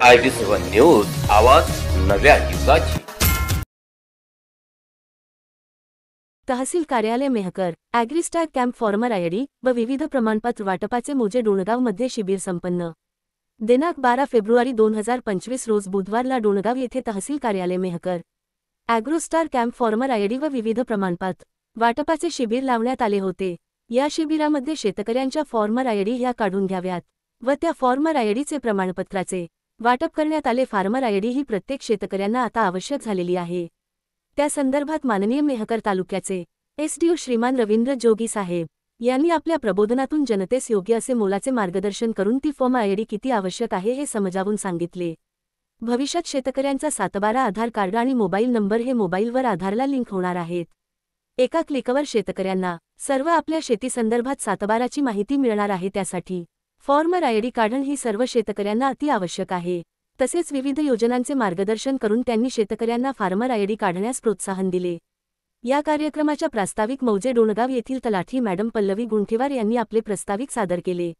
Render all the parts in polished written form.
IB7 news, आवाज नव्या युगाची। तहसील कार्यालय मेहकर ॲग्रीस्टार कॅम्प फॉर्मर आयडी व विविध प्रमाणपत्र वाटपाचे मोजे डोणगाव मध्ये शिबिर संपन्न। दिनांक 12 फेब्रुवारी 2025 रोज बुधवारला डोणगाव येथे तहसील कार्यालय Mehkar AgroStar camp farmer ID व विविध प्रमाणपत्र वाटपाचे शिबिर लावण्यात आले होते। या शिबिरामध्ये शेतकऱ्यांच्या फॉर्मर आयडी ह्या काढून घ्याव्यात व त्या फॉर्मर आयडीचे प्रमाणपत्राचे वाटप करण्यात आले। फार्मर आयडी ही प्रत्येक शेतकऱ्यांना आता आवश्यक झालेली आहे। त्या संदर्भात माननीय मेहकर तालुक्याचे SDO श्रीमान रवींद्र जोगी साहेब यांनी आपल्या प्रबोधनातून जनतेस योग्य असे मोलाचे मार्गदर्शन करून ती फॉर्म आयडी किती आवश्यक आहे हे समजावून सांगितले। भविष्यात शेतकऱ्यांचा 7/12 आधार कार्ड आणि मोबाईल नंबर हे मोबाईलवर आधारला लिंक होणार आहेत। एका क्लिकवर शेतकऱ्यांना सर्व आपल्या शेती संदर्भात 7/12 ची माहिती मिळणार आहे। त्यासाठी फॉर्मर आयडी काढणे ही सर्व शेतकऱ्यांना अति आवश्यक आहे। तसेच विविध योजनांचे मार्गदर्शन करून त्यांनी शेतकऱ्यांना फार्मर आयडी काढण्यास प्रोत्साहन दिले। या कार्यक्रमाच्या प्रास्ताविक मौजे डोणगाव येथील तलाठी मॅडम पल्लवी गुंठेवार यांनी आपले प्रास्ताविक सादर केले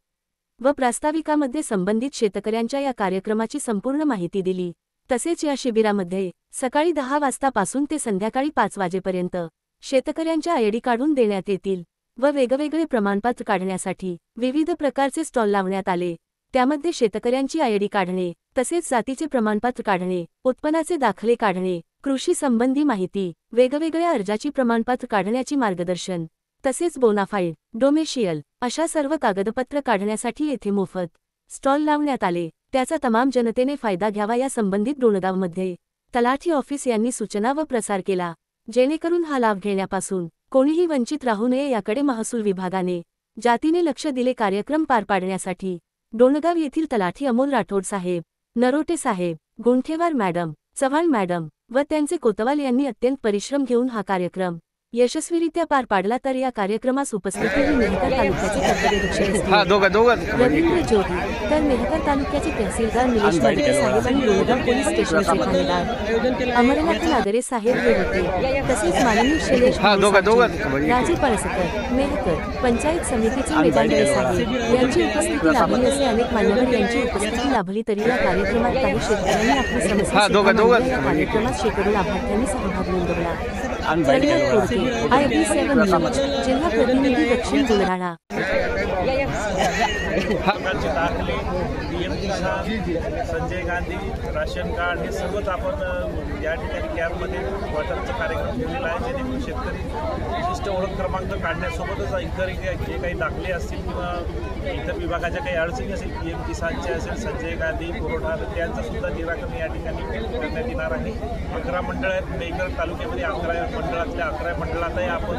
व प्रास्ताविकामध्ये संबंधित शेतकऱ्यांच्या या कार्यक्रमाची संपूर्ण माहिती दिली। तसेच या शिबिरामध्ये सकाळी 10 वाजतापासून ते संध्याकाळी 5 वाजेपर्यंत शेतकऱ्यांच्या आयडी काढून देण्यात येतील व वेगवेगळे प्रमाणपत्र काढण्यासाठी विविध प्रकारचे स्टॉल लावण्यात आले। त्यामध्ये शेतकऱ्यांची आयडी काढणे, तसेच जातीचे प्रमाणपत्र काढणे, उत्पन्नाचे दाखले काढणे, कृषी संबंधी माहिती, वेगवेगळ्या अर्जाची प्रमाणपत्र काढण्याची मार्गदर्शन, तसेच बोनाफाईड, डोमेशियल अशा सर्व कागदपत्र काढण्यासाठी येथे मोफत स्टॉल लावण्यात आले। त्याचा तमाम जनतेने फायदा घ्यावा या संबंधित डोणगावमध्ये तलाठी ऑफिस यांनी सूचना व प्रसार केला, जेणेकरून हा लाभ घेण्यापासून कोणीही वंचित राहू नये याकडे महसूल विभागाने जातीने लक्ष दिले। कार्यक्रम पार पाडण्यासाठी डोणगाव येथील तलाठी अमोल राठोड साहेब, नरोटे साहेब, गुंठेवार मॅडम, चव्हाण मॅडम व त्यांचे कोतवाल यांनी अत्यंत परिश्रम घेऊन हा कार्यक्रम यशस्वीरित्या पार पाडला। तर या कार्यक्रमास उपस्थित मेहकर तालुक्याचे कर्तव्यदक्ष रवींद्र जोगी, तर मेहकर तालुक्याचे तहसीलदार निलेश मडके साहेब आणि डोणगाव पोलीस स्टेशनचे ठाणेदार अमरनाथ नागरे साहेब हे होते। तसेच माननीय शैलेश राजे पळसकर मेहकर पंचायत समितीचे मेदांडे साहेब यांची उपस्थिती लाभली असे अनेक मान्यवर यांची उपस्थिती लाभली। तरी या कार्यक्रमात काही शेतकऱ्यांनी आपली समस्या या कार्यक्रमात शेकडो लाभार्थ्यांनी सहभाग नोंदवला। IB7 न्यूज, जिल्हा प्रतिनिधी दक्षिण बुलढाणा। संजय गांधी राशन कार्ड हे सर्वच आपण या ठिकाणी कॅम्पमध्ये वाटपचा कार्यक्रम ठेवलेला आहे, जेणेकरून शेतकरी विशिष्ट ओळख क्रमांक काढण्यासोबतच इतर जे काही दाखले असतील किंवा इतर विभागाच्या काही अडचणी असेल, PM किसानचे असेल, संजय गांधी पुरवठा, त्यांचं सुद्धा निराकरण या ठिकाणी करण्यात येणार आहे। 11 मंडळ आहेत मेहकर तालुक्यामध्ये, 11 मंडळातल्या 11 मंडळातही आपण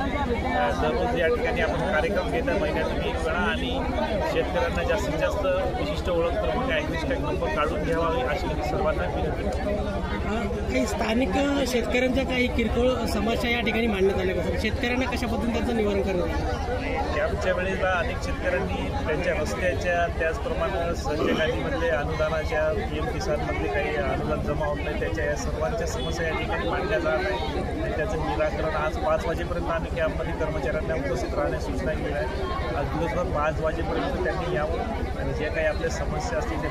दररोज या ठिकाणी आपण कार्यक्रम घेत आहे महिन्यातून 1 वेळा, आणि शेतकऱ्यांना जास्तीत जास्त विशिष्ट ओळख क्रमांक ॲग्रीस्टॅग नंबर काढून घ्यावा अशी सर्वांना विनंती। काही स्थानिक शेतकऱ्यांच्या काही किरकोळ समस्या या ठिकाणी मांडण्यात आल्या, शेतकऱ्यांना कशा पद्धतीने त्यांचं निवारण करण्यात कॅम्पच्या वेळेला अनेक शेतकऱ्यांनी त्यांच्या रस्त्याच्या, त्याचप्रमाणे संजय गांधीमधले अनुदानाच्या, PM किसानमधले काही अनुदान जमा होत नाही, त्याच्या या सर्वांच्या समस्या या ठिकाणी मांडल्या जात आहे आणि त्याचं निराकरण आज 5 वाजेपर्यंत आम्ही कॅम्पमध्ये कर्मचाऱ्यांना उपस्थित राहण्यास सूचना केल्या आहे। आज दिवसभर 5 वाजेपर्यंत त्यांनी यावं आणि जे काही आपल्या समस्या असतील ते